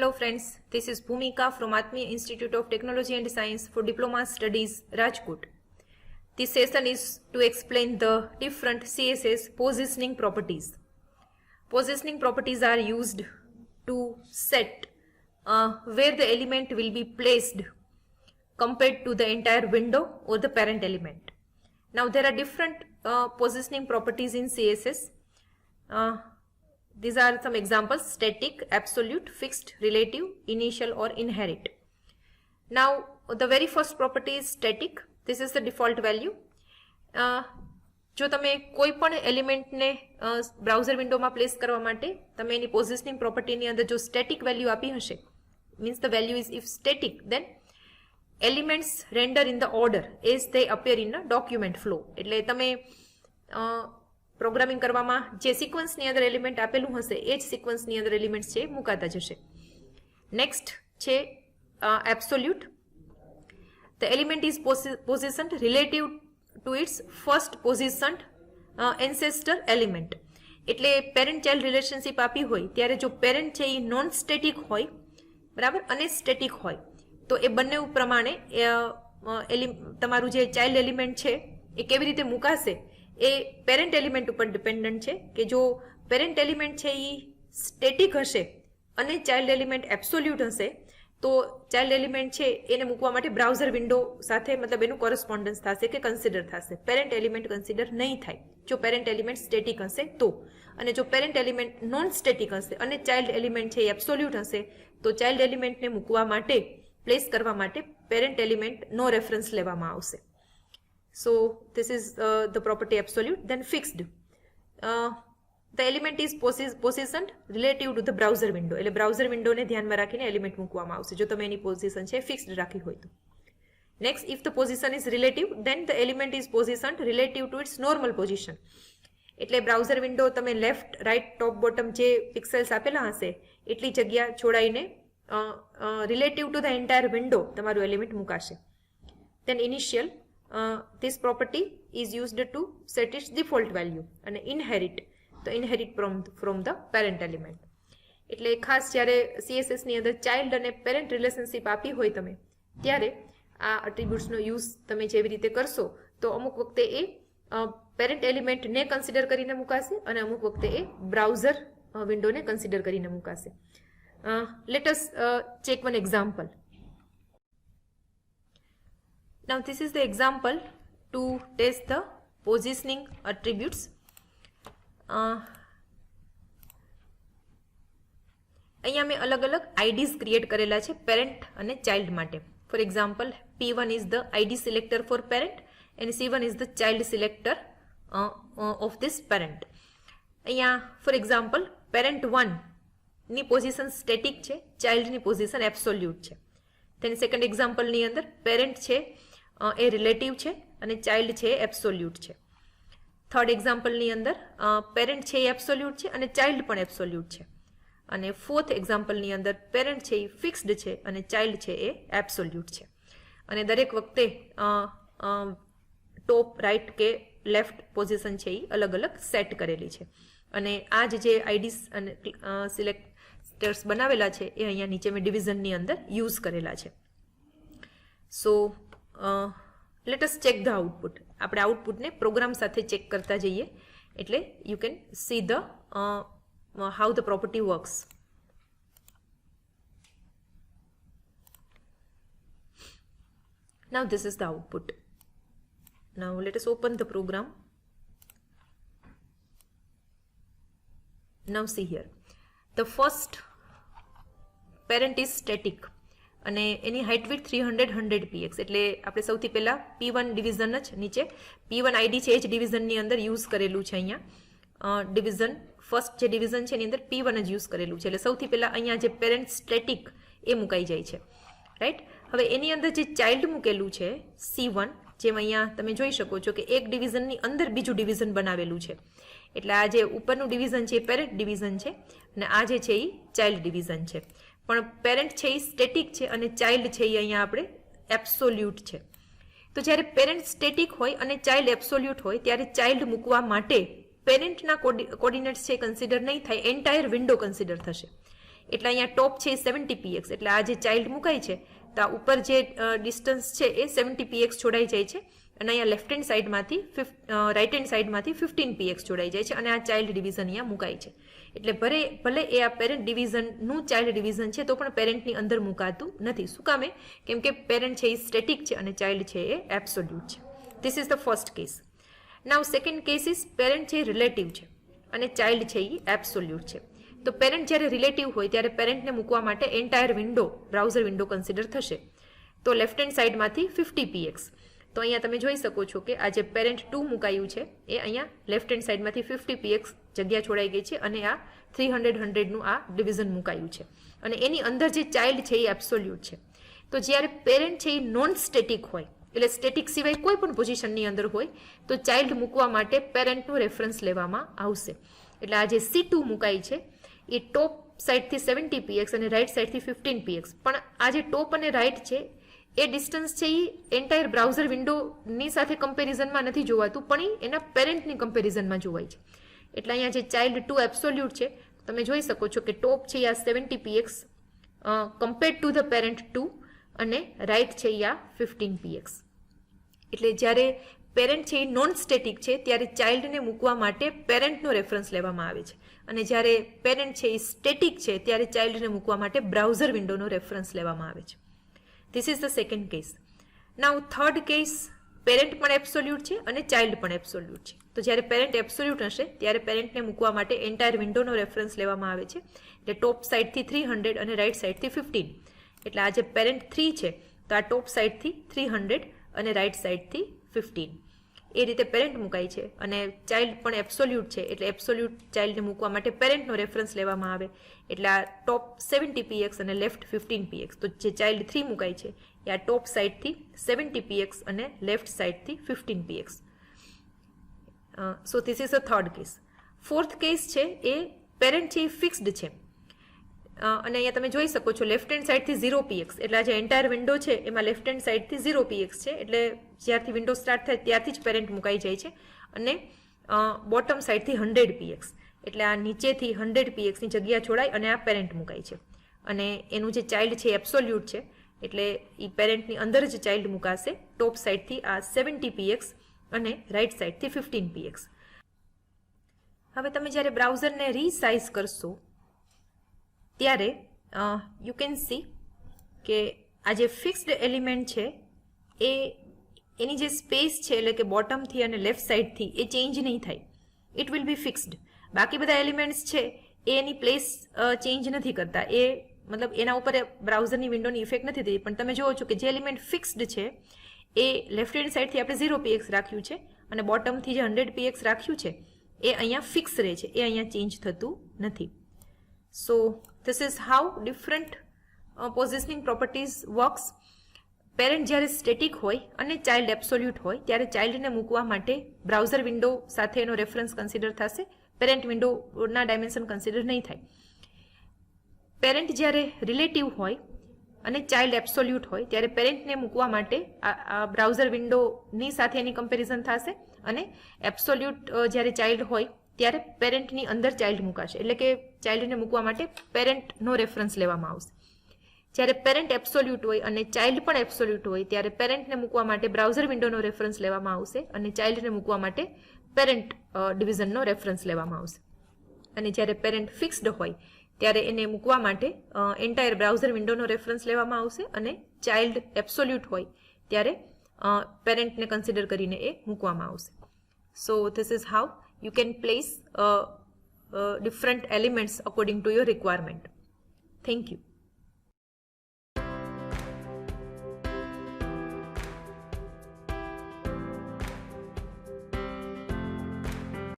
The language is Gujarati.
Hello friends, this is Bhumika from Atmiya Institute of Technology and Science for Diploma Studies, Rajkot. This session is to explain the different CSS positioning properties. Positioning properties are used to set where the element will be placed compared to the entire window or the parent element. Now there are different positioning properties in CSS. These are some examples: static, absolute, fixed, relative, initial or inherit. Now the very first property is static. This is the default value. જો તમે કોઈ પણ એલિમેન્ટને બ્રાઉઝર વિન્ડોમાં પ્લેસ કરવા માટે તમે એની પોઝિશનિંગ પ્રોપર્ટીની અંદર જો સ્ટેટિક વેલ્યુ આપી હશે, means the value is if static, then elements render in the order as they appear in a document flow. એટલે તમે પ્રોગ્રામિંગ કરવામાં જે સિક્વન્સની અંદર એલિમેન્ટ આપેલું હશે એ જ સિક્વન્સની અંદર એલિમેન્ટ્સ છે મુકાતા જશે. નેક્સ્ટ છે absolute. The element is positioned relative to its first positioned ancestor element. એટલે પેરેન્ટ ચાઇલ્ડ રિલેશનશિપ આપી હોય ત્યારે જો પેરેન્ટ છે એ નોન સ્ટેટિક હોય, બરાબર, અને સ્ટેટિક હોય તો એ બંને પ્રમાણે તમારું જે ચાઇલ્ડ એલિમેન્ટ છે એ કેવી રીતે મુકાશે એ પેરેન્ટ એલિમેન્ટ ઉપર ડિપેન્ડન્ટ છે. કે જો પેરેન્ટ એલિમેન્ટ છે એ સ્ટેટિક હશે અને ચાઇલ્ડ એલિમેન્ટ એબ્સોલ્યુટ હશે તો ચાઇલ્ડ એલિમેન્ટ છે એને મૂકવા માટે બ્રાઉઝર વિન્ડો સાથે મતલબ એનું કોરસ્પોન્ડન્સ થશે કે કન્સિડર થશે. પેરેન્ટ એલિમેન્ટ કન્સિડર નહીં થાય જો પેરેન્ટ એલિમેન્ટ સ્ટેટિક હશે તો. અને જો પેરેન્ટ એલિમેન્ટ નોન સ્ટેટિક હશે અને ચાઇલ્ડ એલિમેન્ટ છે એ એબ્સોલ્યુટ હશે તો ચાઇલ્ડ એલિમેન્ટને મૂકવા માટે, પ્લેસ કરવા માટે પેરેન્ટ એલિમેન્ટ નો રેફરન્સ લેવામાં આવશે. So this is the property absolute. Then fixed. The element is positioned relative to the browser window. એટલે બ્રાઉઝર વિન્ડોને ધ્યાનમાં રાખીને એલિમેન્ટ મૂકવામાં આવશે જો તમે એની પોઝિશન છે ફિક્સ્ડ રાખી હોય તો. Next, if the position is relative, then the element is positioned relative to its normal position. એટલે બ્રાઉઝર વિન્ડો તમે લેફ્ટ, રાઇટ, ટોપ, બોટમ જે પિક્સેલ્સ આપેલા હશે એટલી જગ્યા છોડાઈને relative to the entire window તમારું એલિમેન્ટ મુકાશે. Then initial. This property is used to set its default value. અને inherit, તો inherit from the parent element. એટલે ખાસ જ્યારે CSS ની અંદર ચાઇલ્ડ અને પેરેન્ટ રિલેશનશિપ આપી હોય તમે ત્યારે આ એટ્રીબ્યુટ્સનો યુઝ તમે જેવી રીતે કરશો તો અમુક વખતે એ પેરેન્ટ એલિમેન્ટને કન્સિડર કરીને મુકાશે અને અમુક વખતે એ બ્રાઉઝર વિન્ડોને કન્સિડર કરીને મુકાશે. Let us check one example. Now this is the example to test the positioning attributes. અહીંયા મેં અલગ અલગ આઈડીઝ ક્રિએટ કરેલા છે પેરેન્ટ અને ચાઇલ્ડ માટે. For example, P1 is the ID selector for parent and C1 is the child selector of this parent. અહીંયા ફોર એક્ઝામ્પલ પેરેન્ટ 1 ની પોઝિશન સ્ટેટિક છે, ચાઇલ્ડની પોઝિશન એબ્સોલ્યુટ છે. તેની સેકન્ડ એક્ઝામ્પલની અંદર પેરેન્ટ છે એ રિલેટિવ છે અને ચાઇલ્ડ છે એ એબ્સોલ્યુટ છે. થર્ડ એક્ઝામ્પલની અંદર પેરેન્ટ છે એ એબ્સોલ્યુટ છે અને ચાઇલ્ડ પણ એબ્સોલ્યુટ છે. અને ફોર્થ એક્ઝામ્પલની અંદર પેરેન્ટ છે એ ફિક્સ્ડ છે અને ચાઇલ્ડ છે એ એબ્સોલ્યુટ છે. અને દરેક વખતે ટોપ, રાઇટ કે લેફ્ટ પોઝિશન છે એ અલગ અલગ સેટ કરેલી છે. અને આ જે આઈડીસ અને સિલેક્ટર્સ બનાવેલા છે એ અહીંયા નીચે મેં ડિવિઝનની અંદર યુઝ કરેલા છે. So let us check the output. આપણે આઉટપુટને પ્રોગ્રામ સાથે ચેક કરતા જઈએ એટલે you can see the how the property works. Now this is the output. Now let us open the program. Now see here. The first parent is static. અને એની હાઇટ વિડ્થ 300 px. એટલે આપણે સૌથી પહેલાં P1 ડિવિઝન જ નીચે P1 આઈડી છે એ જ ડિવિઝનની અંદર યુઝ કરેલું છે. અહીંયા ડિવિઝન ફર્સ્ટ જે ડિવિઝન છે એની અંદર P1 જ યુઝ કરેલું છે. એટલે સૌથી પહેલાં અહીંયા જે પેરેન્ટ સ્ટેટિક એ મુકાઈ જાય છે, રાઈટ. હવે એની અંદર જે ચાઇલ્ડ મૂકેલું છે C1, જેમ અહીંયા તમે જોઈ શકો છો કે એક ડિવિઝનની અંદર બીજું ડિવિઝન બનાવેલું છે. એટલે આ જે ઉપરનું ડિવિઝન છે એ પેરેન્ટ ડિવિઝન છે અને આ જે છે એ ચાઇલ્ડ ડિવિઝન છે. પણ પેરેન્ટ છે એ સ્ટેટિક છે અને ચાઇલ્ડ છે એ અહીંયા આપણે એબ્સોલ્યુટ છે. તો જ્યારે પેરેન્ટ સ્ટેટિક હોય અને ચાઇલ્ડ એબ્સોલ્યુટ હોય ત્યારે ચાઇલ્ડ મૂકવા માટે પેરેન્ટના કોર્ડિનેટ્સ છે કન્સિડર નહીં થાય, એન્ટાયર વિન્ડો કન્સિડર થશે. એટલે અહીંયા ટોપ છે એ 70 px, એટલે આ જે ચાઇલ્ડ મુકાય છે તો આ ઉપર જે ડિસ્ટન્સ છે એ 70 px છોડાઈ જાય છે અને અહીંયા લેફ્ટ હેન્ડ સાઈડમાંથી રાઈટ હેન્ડ સાઈડમાંથી 15 px છોડાઈ જાય છે અને આ ચાઇલ્ડ ડિવિઝન અહીંયા મુકાય છે. એટલે ભલે એ આ પેરેન્ટ ડિવિઝનનું ચાઇલ્ડ ડિવિઝન છે તો પણ પેરેન્ટની અંદર મુકાતું નથી. શું કામે? કેમ કે પેરેન્ટ છે એ સ્ટેટિક છે અને ચાઇલ્ડ છે એ એબ્સોલ્યુટ છે. This is the first case. Now second case is parent છે એ રિલેટિવ છે અને ચાઇલ્ડ છે એ એબ્સોલ્યુટ છે. તો પેરેન્ટ જ્યારે રિલેટિવ હોય ત્યારે પેરેન્ટને મૂકવા માટે entire window browser window consider થશે. તો લેફ્ટ હેન્ડ સાઈડમાંથી 50 px. તો અહીંયા તમે જોઈ શકો છો કે આ જે પેરેન્ટ 2 મુકાયું છે એ અહીંયા લેફ્ટ હેન્ડ સાઈડમાંથી 50 px જગ્યા છોડાઈ ગઈ છે અને આ 300નું આ ડિવિઝન મુકાયું છે અને એની અંદર જે ચાઇલ્ડ છે એ એબ્સોલ્યુટ છે. તો જ્યારે પેરેન્ટ છે એ નોન સ્ટેટિક હોય, એટલે સ્ટેટિક સિવાય કોઈ પણ પોઝિશનની અંદર હોય તો ચાઇલ્ડ મૂકવા માટે પેરેન્ટનું રેફરન્સ લેવામાં આવશે. એટલે આ જે C2 મુકાઈ છે એ ટોપ સાઈડથી 70 px અને રાઈટ સાઈડથી 15 px. પણ આ જે ટોપ અને રાઈટ છે એ ડિસ્ટન્સ છે એ એન્ટાયર બ્રાઉઝર વિન્ડોની સાથે કમ્પેરિઝનમાં નથી જોવાતું, પણ એ એના પેરેન્ટની કમ્પેરિઝનમાં જોવાય છે. એટલે અહીંયા જે ચાઇલ્ડ 2 એબ્સોલ્યુટ છે તમે જોઈ શકો છો કે ટોપ છે આ 70 px compared to the parent 2 અને રાઈટ છે આ 15 px. એટલે જ્યારે પેરેન્ટ છે એ નોન સ્ટેટિક છે ત્યારે ચાઇલ્ડને મૂકવા માટે પેરેન્ટનો રેફરન્સ લેવામાં આવે છે અને જ્યારે પેરેન્ટ છે એ સ્ટેટિક છે ત્યારે ચાઇલ્ડને મૂકવા માટે બ્રાઉઝર વિન્ડોનો રેફરન્સ લેવામાં આવે છે. This is the second case. Now third case, parent પણ એબ્સોલ્યુટ છે અને ચાઇલ્ડ પણ એબ્સોલ્યુટ છે. તો જ્યારે પેરેન્ટ એબ્સોલ્યુટ હશે ત્યારે પેરેન્ટને મૂકવા માટે એન્ટાયર વિન્ડોનો રેફરન્સ લેવામાં આવે છે. એટલે ટોપ સાઈડથી 300 અને રાઈટ સાઈડથી 15. એટલે આ જે પેરેન્ટ 3 છે તો આ ટોપ સાઈડથી 300 અને રાઈટ સાઈડથી 15. એ રીતે પેરેન્ટ મુકાય છે અને ચાઇલ્ડ પણ એબ્સોલ્યુટ છે. એટલે એબ્સોલ્યુટ ચાઇલ્ડને મૂકવા માટે પેરેન્ટનો રેફરન્સ લેવામાં આવે. એટલે આ ટોપ 70 px અને લેફ્ટ 15 px. તો જે ચાઇલ્ડ 3 મુકાય છે એ આ ટોપ સાઈડથી 70 px અને લેફ્ટ સાઈડથી 15 px. So this is a third case. Fourth case છે એ પેરેન્ટ છે એ ફિક્સ્ડ છે અને અહીંયા તમે જોઈ શકો છો લેફ્ટ હેન્ડ સાઈડથી 0 px. એટલે આ જે એન્ટાયર વિન્ડો છે એમાં લેફ્ટ હેન્ડ સાઈડથી 0 px છે. એટલે જ્યારથી વિન્ડો સ્ટાર્ટ થાય ત્યારથી જ પેરેન્ટ મુકાઈ જાય છે અને બોટમ સાઈડથી 100 px. એટલે આ નીચેથી 100 px ની જગ્યા છોડાય અને આ પેરેન્ટ મુકાય છે અને એનું જે ચાઇલ્ડ છે એબ્સોલ્યુટ છે. એટલે એ પેરેન્ટની અંદર જ ચાઇલ્ડ મુકાશે. ટોપ સાઈડથી આ 70 px અને રાઈટ સાઈડથી 15 px. હવે તમે જ્યારે બ્રાઉઝરને રીસાઇઝ કરશો ત્યારે યુ કેન સી કે આ જે ફિક્સ્ડ એલિમેન્ટ છે એ એની જે સ્પેસ છે એટલે કે બોટમથી અને લેફ્ટ સાઈડથી એ ચેન્જ નહીં થાય. It will be fixed. બાકી બધા એલિમેન્ટ્સ છે એ એની પ્લેસ ચેન્જ નથી કરતા. એ મતલબ એના ઉપર બ્રાઉઝરની વિન્ડોની ઇફેક્ટ નથી થતી. પણ તમે જુઓ છો કે જે એલિમેન્ટ ફિક્સ્ડ છે એ લેફ્ટ હેન્ડ સાઈડથી આપણે 0 px રાખ્યું છે અને બોટમથી જે 100 px રાખ્યું છે એ અહીંયા ફિક્સ રહે છે, એ અહીંયા ચેન્જ થતું નથી. સો this is how different positioning properties works. Parent જ્યારે સ્ટેટિક હોય અને ચાઇલ્ડ એબ્સોલ્યુટ હોય ત્યારે ચાઇલ્ડને મૂકવા માટે બ્રાઉઝર વિન્ડો સાથે એનો રેફરન્સ કન્સિડર થશે. પેરેન્ટ વિન્ડોના ડાયમેન્શન કન્સિડર નહીં થાય. પેરેન્ટ જ્યારે રિલેટિવ હોય અને ચાઇલ્ડ એબ્સોલ્યુટ હોય ત્યારે પેરેન્ટને મૂકવા માટે આ બ્રાઉઝર વિન્ડોની સાથે એની કમ્પેરિઝન થશે અને એબ્સોલ્યુટ જ્યારે ચાઇલ્ડ હોય ત્યારે પેરેન્ટની અંદર ચાઇલ્ડ મુકાશે. એટલે કે ચાઇલ્ડને મૂકવા માટે પેરેન્ટનો રેફરન્સ લેવામાં આવશે. જ્યારે પેરેન્ટ એબ્સોલ્યુટ હોય અને ચાઇલ્ડ પણ એબ્સોલ્યુટ હોય ત્યારે પેરેન્ટને મૂકવા માટે બ્રાઉઝર વિન્ડોનો રેફરન્સ લેવામાં આવશે અને ચાઇલ્ડને મૂકવા માટે પેરેન્ટ ડિવિઝનનો રેફરન્સ લેવામાં આવશે. અને જ્યારે પેરેન્ટ ફિક્સ્ડ હોય ત્યારે એને મૂકવા માટે એન્ટાયર બ્રાઉઝર વિન્ડોનો રેફરન્સ લેવામાં આવશે અને ચાઇલ્ડ એબ્સોલ્યુટ હોય ત્યારે પેરેન્ટને કન્સિડર કરીને એ મૂકવામાં આવશે. So this is how you can place different elements according to your requirement. Thank you.